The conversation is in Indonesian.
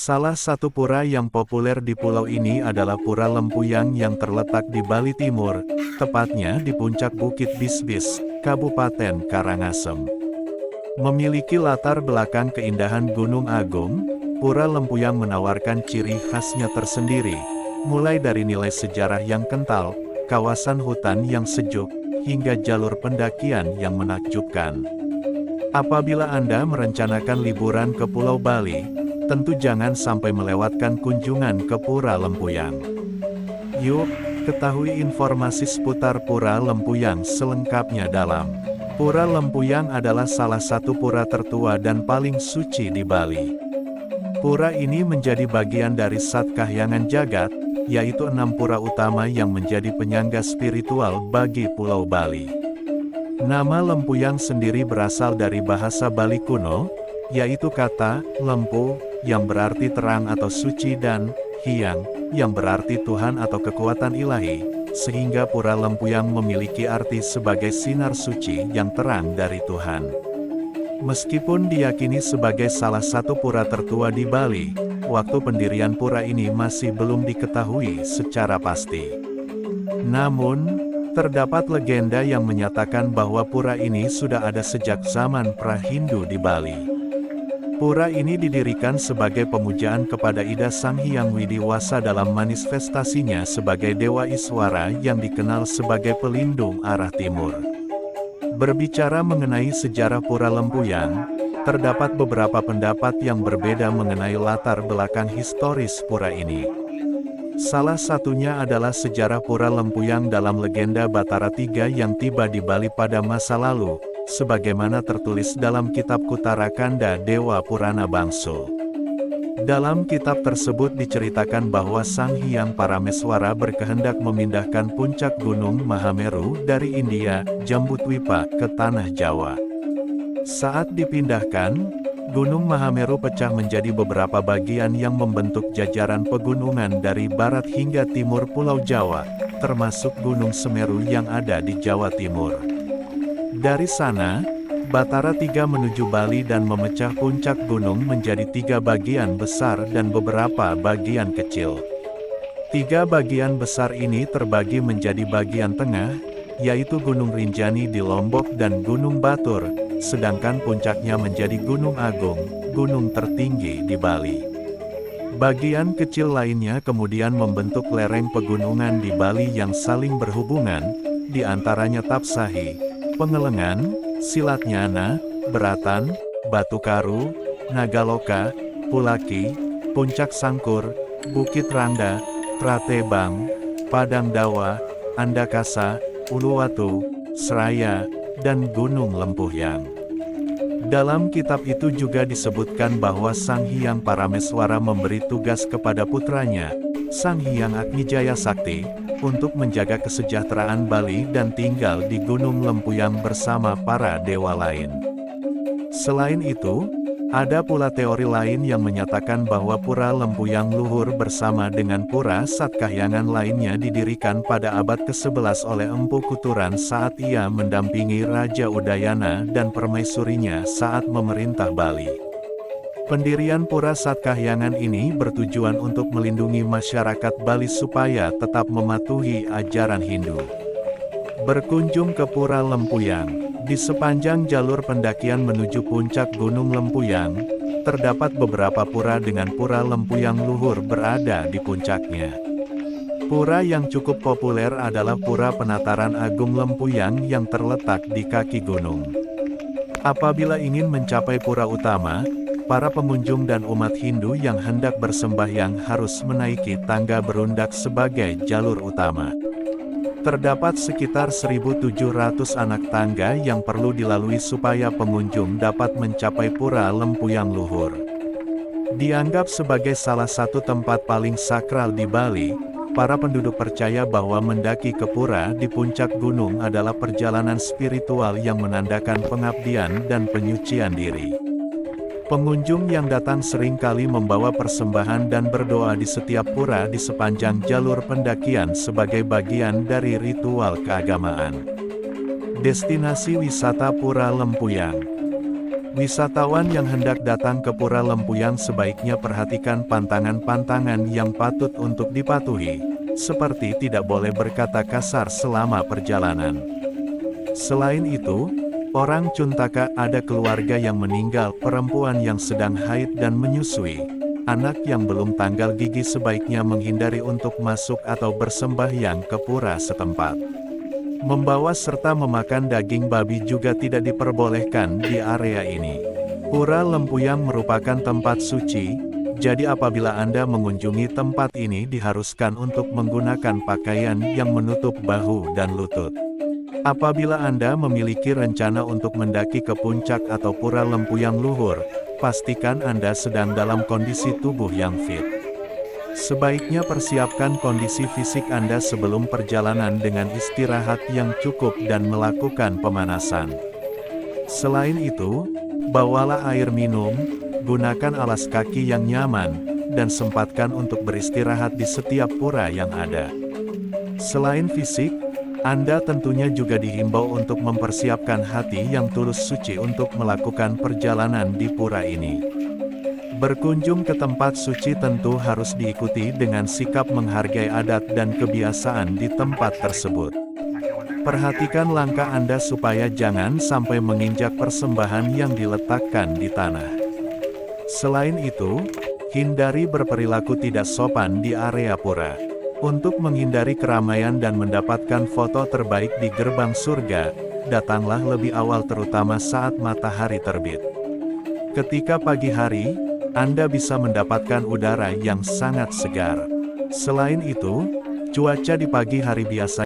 Salah satu pura yang populer di pulau ini adalah Pura Lempuyang yang terletak di Bali Timur, tepatnya di puncak Bukit Bisbis, Kabupaten Karangasem. Memiliki latar belakang keindahan Gunung Agung, Pura Lempuyang menawarkan ciri khasnya tersendiri, mulai dari nilai sejarah yang kental, kawasan hutan yang sejuk, hingga jalur pendakian yang menakjubkan. Apabila Anda merencanakan liburan ke Pulau Bali, tentu jangan sampai melewatkan kunjungan ke Pura Lempuyang. Yuk, ketahui informasi seputar Pura Lempuyang selengkapnya dalam Pura Lempuyang adalah salah satu pura tertua dan paling suci di Bali. Pura ini menjadi bagian dari Sat Kahyangan Jagat, yaitu 6 pura utama yang menjadi penyangga spiritual bagi Pulau Bali. Nama Lempuyang sendiri berasal dari bahasa Bali kuno, yaitu kata lempu, yang berarti terang atau suci, dan hyang, yang berarti Tuhan atau kekuatan ilahi, sehingga Pura Lempuyang memiliki arti sebagai sinar suci yang terang dari Tuhan. Meskipun diyakini sebagai salah satu pura tertua di Bali, waktu pendirian pura ini masih belum diketahui secara pasti. Namun, terdapat legenda yang menyatakan bahwa pura ini sudah ada sejak zaman pra-Hindu di Bali. Pura ini didirikan sebagai pemujaan kepada Ida Sang Hyang Widiwasa dalam manifestasinya sebagai Dewa Iswara yang dikenal sebagai pelindung arah timur. Berbicara mengenai sejarah Pura Lempuyang, terdapat beberapa pendapat yang berbeda mengenai latar belakang historis pura ini. Salah satunya adalah sejarah Pura Lempuyang dalam legenda Batara III yang tiba di Bali pada masa lalu, sebagaimana tertulis dalam kitab Kutarakanda Dewa Purana Bangso. Dalam kitab tersebut diceritakan bahwa Sang Hyang Parameswara berkehendak memindahkan puncak Gunung Mahameru dari India, Jambudwipa, ke Tanah Jawa. Saat dipindahkan, Gunung Mahameru pecah menjadi beberapa bagian yang membentuk jajaran pegunungan dari barat hingga timur Pulau Jawa, termasuk Gunung Semeru yang ada di Jawa Timur. Dari sana, Batara III menuju Bali dan memecah puncak gunung menjadi 3 bagian besar dan beberapa bagian kecil. 3 bagian besar ini terbagi menjadi bagian tengah, yaitu Gunung Rinjani di Lombok dan Gunung Batur, sedangkan puncaknya menjadi Gunung Agung, gunung tertinggi di Bali. Bagian kecil lainnya kemudian membentuk lereng pegunungan di Bali yang saling berhubungan, di antaranya Tapsahi, Pengelengan, Silatnyana, Beratan, Batu Karu, Nagaloka, Pulaki, Puncak Sangkur, Bukit Randa, Pratebang, Padang Dawa, Andakasa, Uluwatu, Seraya, dan Gunung Lempuyang. Dalam kitab itu juga disebutkan bahwa Sang Hyang Parameswara memberi tugas kepada putranya, Sang Hyang Agnijaya Sakti, untuk menjaga kesejahteraan Bali dan tinggal di Gunung Lempuyang bersama para dewa lain. Selain itu, ada pula teori lain yang menyatakan bahwa Pura Lempuyang luhur bersama dengan Pura Sat Kahyangan lainnya didirikan pada abad ke-11 oleh Empu Kuturan saat ia mendampingi Raja Udayana dan permaisurinya saat memerintah Bali. Pendirian Pura Sat Kahyangan ini bertujuan untuk melindungi masyarakat Bali supaya tetap mematuhi ajaran Hindu. Berkunjung ke Pura Lempuyang, di sepanjang jalur pendakian menuju puncak Gunung Lempuyang, terdapat beberapa pura dengan Pura Lempuyang luhur berada di puncaknya. Pura yang cukup populer adalah Pura Penataran Agung Lempuyang yang terletak di kaki gunung. Apabila ingin mencapai pura utama, para pengunjung dan umat Hindu yang hendak bersembahyang harus menaiki tangga berundak sebagai jalur utama. Terdapat sekitar 1.700 anak tangga yang perlu dilalui supaya pengunjung dapat mencapai Pura Lempuyang luhur. Dianggap sebagai salah satu tempat paling sakral di Bali, para penduduk percaya bahwa mendaki ke pura di puncak gunung adalah perjalanan spiritual yang menandakan pengabdian dan penyucian diri. Pengunjung yang datang seringkali membawa persembahan dan berdoa di setiap pura di sepanjang jalur pendakian sebagai bagian dari ritual keagamaan. Destinasi wisata Pura Lempuyang. Wisatawan yang hendak datang ke Pura Lempuyang sebaiknya perhatikan pantangan-pantangan yang patut untuk dipatuhi, seperti tidak boleh berkata kasar selama perjalanan. Selain itu, orang Cuntaka ada keluarga yang meninggal, perempuan yang sedang haid dan menyusui, anak yang belum tanggal gigi sebaiknya menghindari untuk masuk atau bersembahyang ke pura setempat. Membawa serta memakan daging babi juga tidak diperbolehkan di area ini. Pura Lempuyang merupakan tempat suci, jadi apabila Anda mengunjungi tempat ini diharuskan untuk menggunakan pakaian yang menutup bahu dan lutut. Apabila Anda memiliki rencana untuk mendaki ke puncak atau Pura Lempuyang Luhur, pastikan Anda sedang dalam kondisi tubuh yang fit. Sebaiknya persiapkan kondisi fisik Anda sebelum perjalanan dengan istirahat yang cukup dan melakukan pemanasan. Selain itu, bawalah air minum, gunakan alas kaki yang nyaman, dan sempatkan untuk beristirahat di setiap pura yang ada. Selain fisik, Anda tentunya juga dihimbau untuk mempersiapkan hati yang tulus suci untuk melakukan perjalanan di pura ini. Berkunjung ke tempat suci tentu harus diikuti dengan sikap menghargai adat dan kebiasaan di tempat tersebut. Perhatikan langkah Anda supaya jangan sampai menginjak persembahan yang diletakkan di tanah. Selain itu, hindari berperilaku tidak sopan di area pura. Untuk menghindari keramaian dan mendapatkan foto terbaik di gerbang surga, datanglah lebih awal terutama saat matahari terbit. Ketika pagi hari, Anda bisa mendapatkan udara yang sangat segar. Selain itu, cuaca di pagi hari biasa